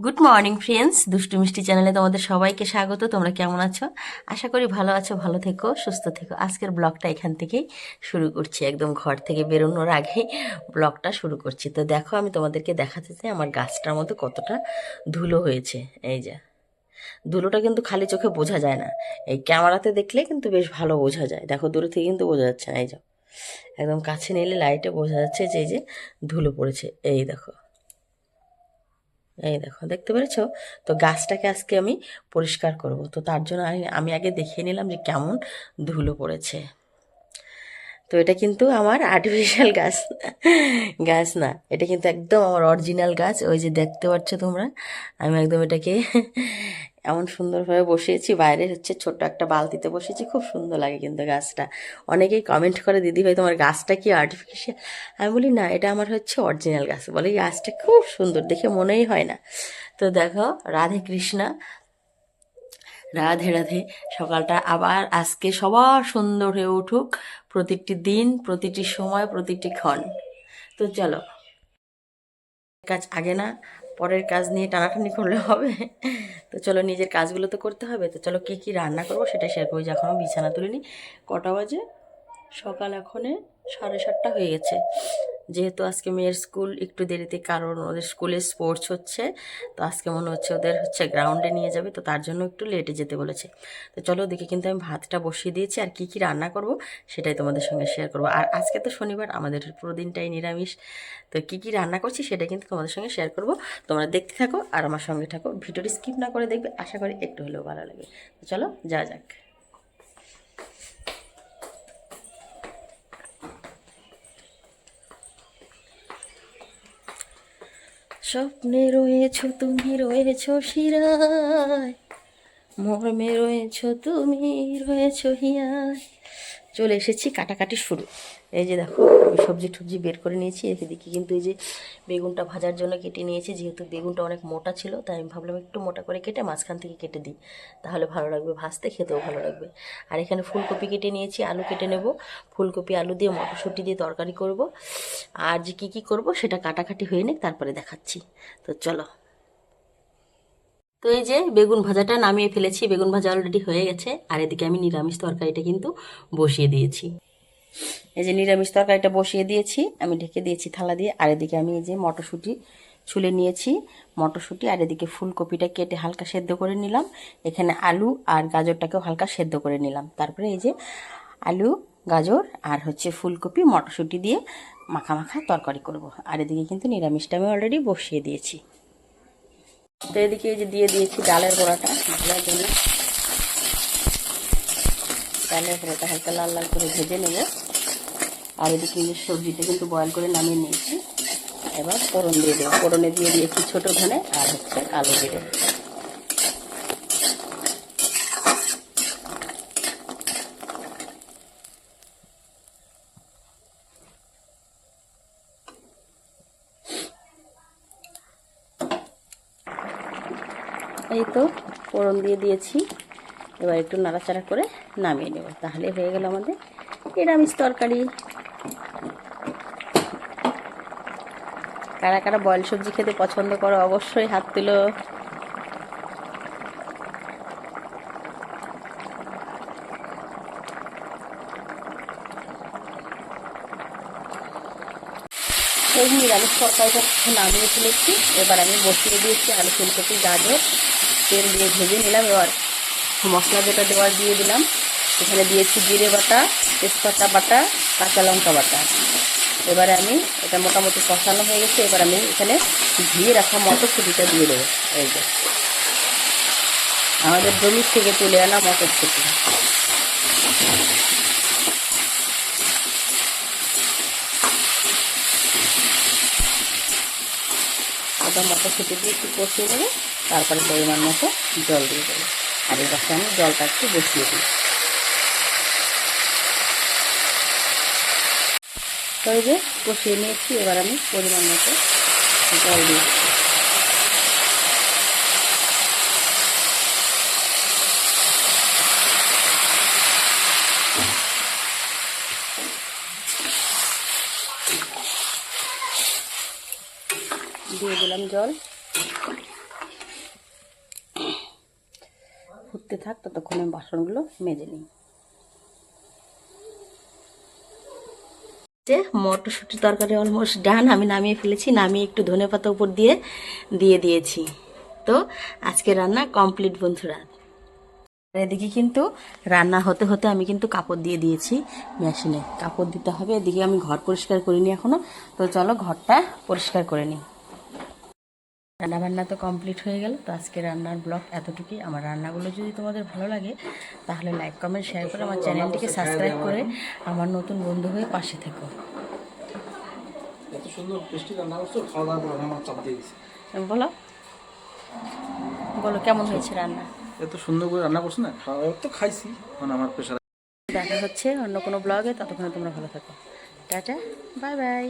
Good morning friends, দুষ্টু মিষ্টি চ্যানেলে তোমাদের সবাইকে স্বাগত। তোমরা কেমন আছো? আশা করি ভালো আছো, ভালো থেকো, সুস্থ থেকো। আজকের ব্লগটা এখান থেকেই শুরু করছি, একদম ঘর থেকে বেরোনোর আগেই ব্লগটা শুরু করছি। তো দেখো, আমি তোমাদেরকে দেখাতে চাই আমার গাছটার মধ্যে কতটা ধুলো হয়েছে। এই যে ধুলোটা কিন্তু খালি চোখে বোঝা যায় না, এই ক্যামেরাতে দেখলে কিন্তু বেশ ভালো বোঝা যায়। দেখো, দূরে থেকে কিন্তু বোঝা যাচ্ছে না। এই যে একদম কাছে নিলে লাইটে বোঝা যাচ্ছে যে এই যে ধুলো পড়েছে। এই দেখো, এই দেখো, দেখতে পেরেছো? তো গাছটাকে আজকে আমি পরিষ্কার করব। তো তার জন্য আমি আগে দেখিয়ে নিলাম যে কেমন ধুলো পড়েছে। তো এটা কিন্তু আমার আর্টিফিশিয়াল গাছ, গাছ না, এটা কিন্তু একদম আমার অরিজিনাল গাছ। ওই যে দেখতে পাচ্ছ তোমরা, আমি একদম এটাকে এমন সুন্দরভাবে বসিয়েছি। বাইরে হচ্ছে ছোট্ট একটা বালতিতে বসিয়েছি, খুব সুন্দর লাগে কিন্তু গাছটা। অনেকেই কমেন্ট করে, দিদি ভাই তোমার গাছটা কি আর্টিফিশিয়াল? আমি বলি না, এটা আমার হচ্ছে অরিজিনাল গাছ। বলে এই গাছটা খুব সুন্দর, দেখে মনেই হয় না। তো দেখো, রাধে কৃষ্ণা, রাধে রাধে। সকালটা আবার আজকে সবার সুন্দর হয়ে উঠুক, প্রতিটি দিন, প্রতিটি সময়, প্রতিটি ক্ষণ। তো চলো, কাজ আগে না পরের কাজ নিয়ে টানাটানি করলে হবে? তো চলো, নিজের কাজগুলো তো করতে হবে। তো চলো, কি কি রান্না করবো সেটা শেয়ার করি। যে এখনও বিছানা তুলিনি। কটা বাজে? সকাল এখনে 7:30 হয়ে গেছে। যেহেতু আজকে মেয়ের স্কুল একটু দেরিতে, কারণ ওদের স্কুলে স্পোর্টস হচ্ছে। তো আজকে মনে হচ্ছে ওদের হচ্ছে গ্রাউন্ডে নিয়ে যাবে, তো তার জন্য একটু লেটে যেতে বলেছে। তো চলো দেখি, কিন্তু আমি ভাতটা বসিয়ে দিয়েছি। আর কি কি রান্না করব সেটাই তোমাদের সঙ্গে শেয়ার করব। আর আজকে তো শনিবার, আমাদের পুরো দিনটাই নিরামিষ। তো কি কি রান্না করছি সেটা কিন্তু তোমাদের সঙ্গে শেয়ার করব। তোমরা দেখতে থাকো আর আমার সঙ্গে থাকো, ভিডিওটি স্কিপ না করে দেখবে। আশা করি একটু হলেও ভালো লাগে। তো চলো যা যাক। স্বপ্নে রয়েছো তুমি, রয়েছো শিরায়, মর্মে রয়েছো তুমি, রয়েছো হিয়ায়। চলে এসেছি, কাটাকাটি শুরু। এই যে দেখো, আমি সবজি টবজি বের করে নিয়েছি। এদিকে কিন্তু এই যে বেগুনটা ভাজার জন্য কেটে নিয়েছি। যেহেতু বেগুনটা অনেক মোটা ছিল, তাই আমি ভাবলাম একটু মোটা করে কেটে মাঝখান থেকে কেটে দিই, তাহলে ভালো লাগবে, ভাজতে খেতেও ভালো লাগবে। আর এখানে ফুলকপি কেটে নিয়েছি, আলু কেটে নেব। ফুলকপি আলু দিয়ে মটরশুঁটি দিয়ে তরকারি করব। আর যে কী কী করবো সেটা কাটাকাটি হয়ে নিক, তারপরে দেখাচ্ছি। তো চলো। তো এই যে বেগুন ভাজাটা নামিয়ে ফেলেছি, বেগুন ভাজা অলরেডি হয়ে গেছে। আর এদিকে আমি নিরামিষ তরকারিটা কিন্তু বসিয়ে দিয়েছি। এই যে নিরামিষ তরকারিটা বসিয়ে দিয়েছি, আমি ঢেকে দিয়েছি থালা দিয়ে। আর এদিকে আমি এই যে মটরশুঁটি ছুলে নিয়েছি, মটরশুঁটি। আর এদিকে ফুলকপিটা কেটে হালকা সেদ্ধ করে নিলাম। এখানে আলু আর গাজরটাকেও হালকা সেদ্ধ করে নিলাম। তারপরে এই যে আলু, গাজর আর হচ্ছে ফুলকপি, মটরশুঁটি দিয়ে মাখা মাখা তরকারি করব। আর এদিকে কিন্তু নিরামিষটা আমি অলরেডি বসিয়ে দিয়েছি। তো এদিকে এই যে দিয়ে দিয়েছি ডালের বড়াটা ভাজার জন্য। ডালের বড়াটা হালকা লাল লাল করে ভেজে নেব। আর এদিকে যে সবজিটা কিন্তু বয়েল করে নামিয়ে নিয়েছি। এবার ফোড়ন দিয়ে দেবো। ফোড়নে দিয়ে দিয়েছি ছোটো ধনে আর হচ্ছে কালো জিরে। এই তো ফোড়ন দিয়ে দিয়েছি। এবার একটু নাড়াচাড়া করে নামিয়ে নেব, তাহলে হয়ে গেল আমাদের নিরামিষ তরকারি। কারা কারা বয়েল সবজি খেতে পছন্দ করো অবশ্যই হাত তুলো। এই নিরামিষ তরকারিটা নামিয়ে ফেলেছি। এবার আমি বসিয়ে দিয়েছি আলু, ফুলকপি, গাজর, তেল দিয়ে ভেজে নিলাম। এবার মশলা যেটা দেওয়ার দিয়ে দিলাম। এখানে দিয়েছি জিরে বাটা, তেজপাতা বাটা, কাঁচা লঙ্কা বাটা। এবারে আমি এটা মোটামুটি কষানো হয়ে গেছে। এবার আমি এখানে ধুয়ে রাখা মটরশুঁটিটা দিয়ে দেবো। এই যে আমাদের জমি থেকে তুলে আনা মটরশুঁটি। ওটা মটরশুঁটি দিয়ে একটু কষিয়ে নেবে, তারপরে পরিমাণ মতো জল দিয়ে দেবো। আর এই পাশে আমি জলটা একটু বসিয়ে দিই। তো এই যে কষিয়ে নিয়েছি, এবার আমি পরিমাণ মতো জল দিয়ে দিয়ে দিলাম জল। ফুটতে থাক, ততক্ষণে বাসনগুলো মেজে নিই। মটরশুঁটির তরকারি অলমোস্ট ডান, আমি নামিয়ে ফেলেছি। নামিয়ে একটু ধনেপাতা উপর দিয়ে দিয়েছি। তো আজকে রান্না কমপ্লিট বন্ধুরা। এদিকে কিন্তু রান্না হতে হতে আমি কিন্তু কাপড় দিয়ে দিয়েছি মেশিনে। কাপড় দিতে হবে। এদিকে আমি ঘর পরিষ্কার করিনি এখনো, তো চলো ঘরটা পরিষ্কার করে নিই। রান্নাবান্না তো কমপ্লিট হয়ে গেল। তো আজকে রান্নার ব্লগ এতটুকুই। আমার রান্নাগুলো যদি তোমাদের ভালো লাগে তাহলে লাইক কমেন্ট শেয়ার করে আমার চ্যানেলটিকে সাবস্ক্রাইব করে আমার নতুন বন্ধু হয়ে পাশে থেকো। এত সুন্দর টেস্টি রান্না করছো, খাওয়া দাওয়ার পর আমার চাপ দিয়ে গেছে। বলো বলো কেমন হয়েছে রান্না? এত সুন্দর করে রান্না করছো না, খাওয়া তো খাইছি, মানে আমার প্রেশার। দেখা হচ্ছে অন্য কোনো ব্লগে, ততক্ষণে তোমরা ভালো থাকো। Tata, bye bye.